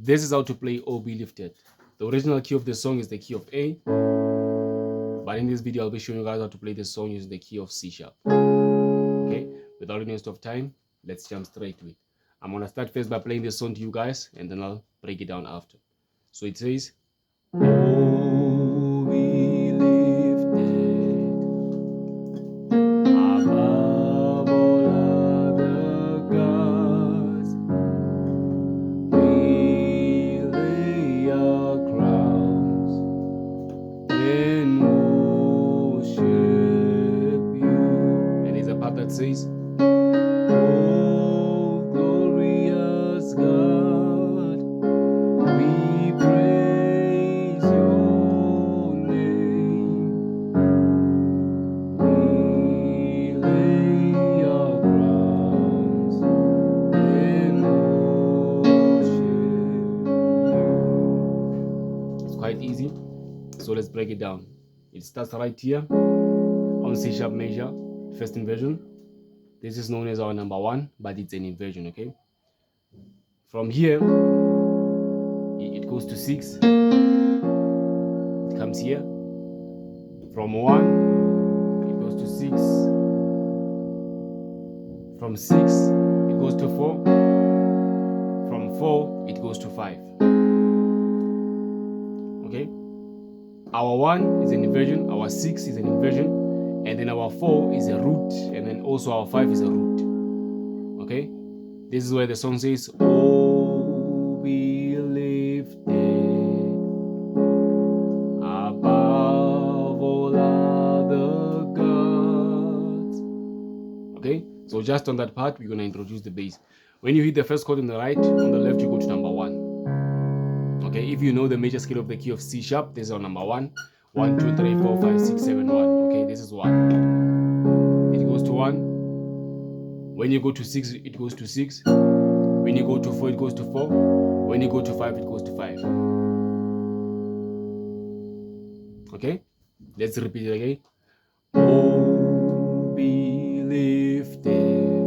This is how to play Oh Be Lifted. The original key of the song is the key of A, but in this video I'll be showing you guys how to play this song using the key of C sharp. Okay, without any waste of time, let's jump straight to it. I'm gonna start first by playing this song to you guys, and then I'll break it down after. So it says, Oh, be lifted above all other gods. We lay our crowns and worship you. And there's a part that says, Oh, glorious God, we praise your name. We lay our crowns and worship you. It's quite easy, so let's break it down. It starts right here on C sharp major, first inversion. This is known as our number 1, but it's an inversion, okay? From here, it goes to 6. It comes here. From 1, it goes to 6. From 6, it goes to 4. From 4, it goes to 5. Okay? Our 1 is an inversion, our 6 is an inversion, and then our 4 is a root, and then also our 5 is a root. Okay? This is where the song says, Oh, be lifted above all other gods. Okay? So just on that part, we're going to introduce the bass. When you hit the first chord on the right, on the left, you go to number 1. Okay? If you know the major scale of the key of C sharp, this is our number 1. 1, 2, 3, 4, 5, 6, 7, 1. Okay? This is 1. It goes to 1. When you go to 6, it goes to 6. When you go to 4, it goes to 4. When you go to 5, it goes to 5. Okay? Let's repeat it again. Oh, be lifted.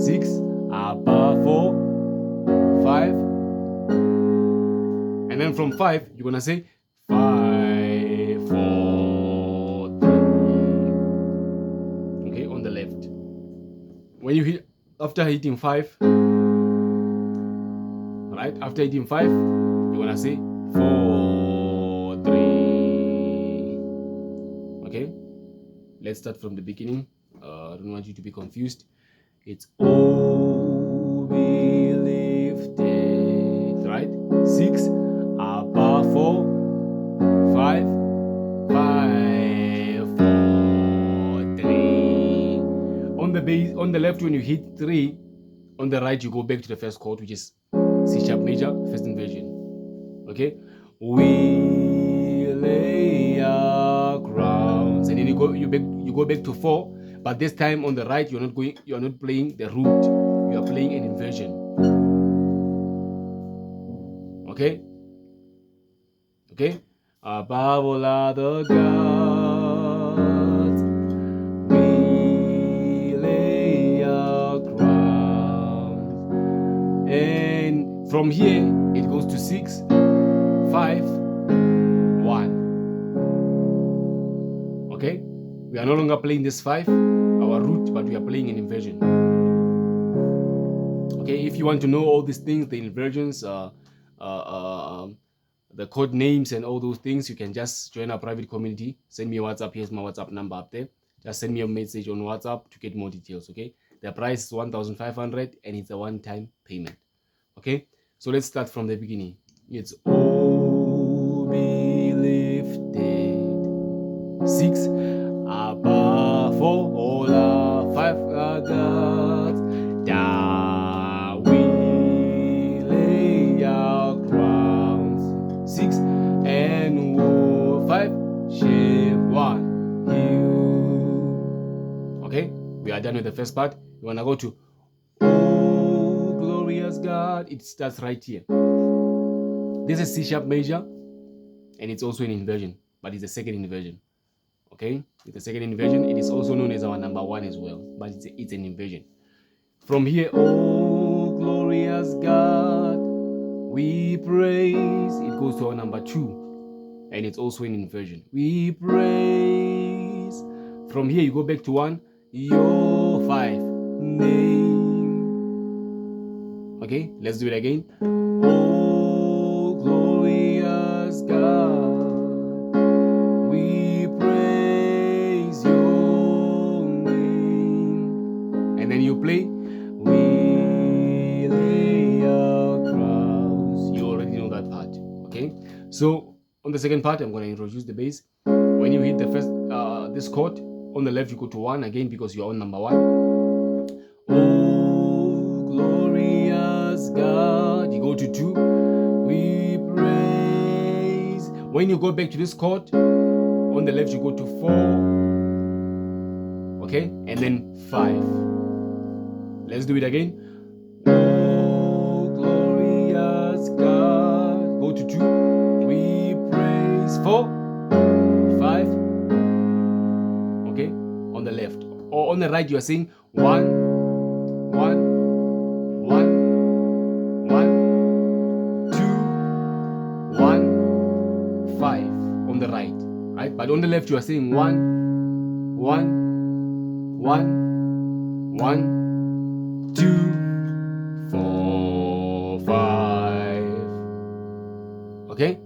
6, above 4, 5. And then from 5, you're going to say 5, 4, 3. Okay, on the left. When you hit, after hitting 5, right? After hitting 5, you're gonna say 4, 3. Okay? Let's start from the beginning. I don't want you to be confused. It's Oh, be lifted, right? 6, above 4, 5, 5, 4, 3. On the bass, on the left, when you hit 3, on the right, you go back to the first chord, which is C sharp major, first inversion. Okay? We lay our crowns, and then you go back to 4, but this time on the right, you are not playing the root, you are playing an inversion. Okay? Okay? Above all other gods, we lay our crowns. And from here, it goes to 6, 5, 1. Okay? We are no longer playing this 5, our root, but we are playing an inversion. Okay? If you want to know all these things, the inversions, the code names and all those things, you can just join our private community. Send me a WhatsApp. Here's my WhatsApp number up there. Just send me a message on WhatsApp to get more details. Okay, the price is 1,500 and it's a one-time payment. Okay, so let's start from the beginning. It's Oh, be lifted. 6, above 4, all our 5 gods down. We lay our crowns. 6 and 5, shape 1, you. Okay, we are done with the first part. You wanna go to Oh, glorious God. It starts right here. This is C sharp major, and it's also an inversion, but it's a second inversion. Okay, it's a second inversion. It is also known as our number 1 as well, but it's an inversion. From here, oh glorious God, We praise. It goes to our number 2. And it's also in inversion. We praise. From here you go back to 1. Your 5. Name. Okay, let's do it again. Oh, glorious God, we praise your name. And then you play. We lay our crowns. You already know that part. Okay, so on the second part, I'm going to introduce the bass. When you hit the first this chord, on the left you go to 1 again because you're on number 1. Oh, glorious God. You go to 2. We praise. When you go back to this chord, on the left you go to 4. Okay, and then 5. Let's do it again. Oh, glorious God. Go to 2. We praise. 4, 5. Okay, on the left. Or on the right, you are saying 1, 1, 1, 1, 2, 1, 5 on the right. Right? But on the left, you are saying 1, 1, 1, 1, 2, 4, 5. Okay?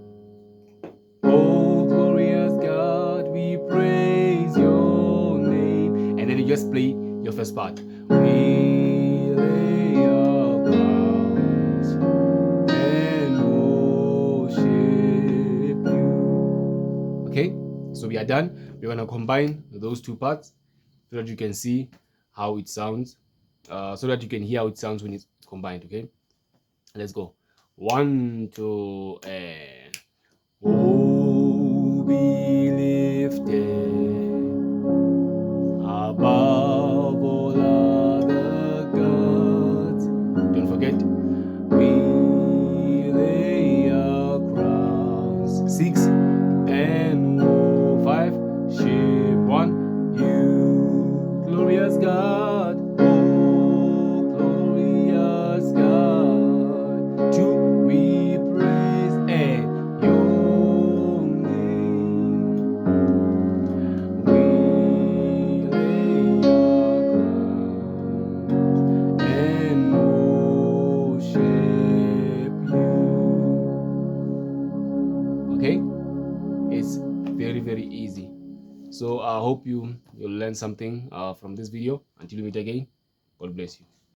Oh, glorious God, we praise your name. And then you just play your first part. We lay our crowns and worship you. Okay? So we are done. We're going to combine those 2 parts so that you can see how it sounds. So that you can hear how it sounds when it's combined. Okay? Let's go. 1, 2, and... Oh, be lifted above all other gods. Don't forget, we lay our crowns. 6 and 5. Shape 1. You, glorious God. Oh, glorious God. 2. We praise and your name. We lay our crowns and worship you. Okay, it's very, very easy. So I hope you'll learn something from this video. Until we meet again, God bless you.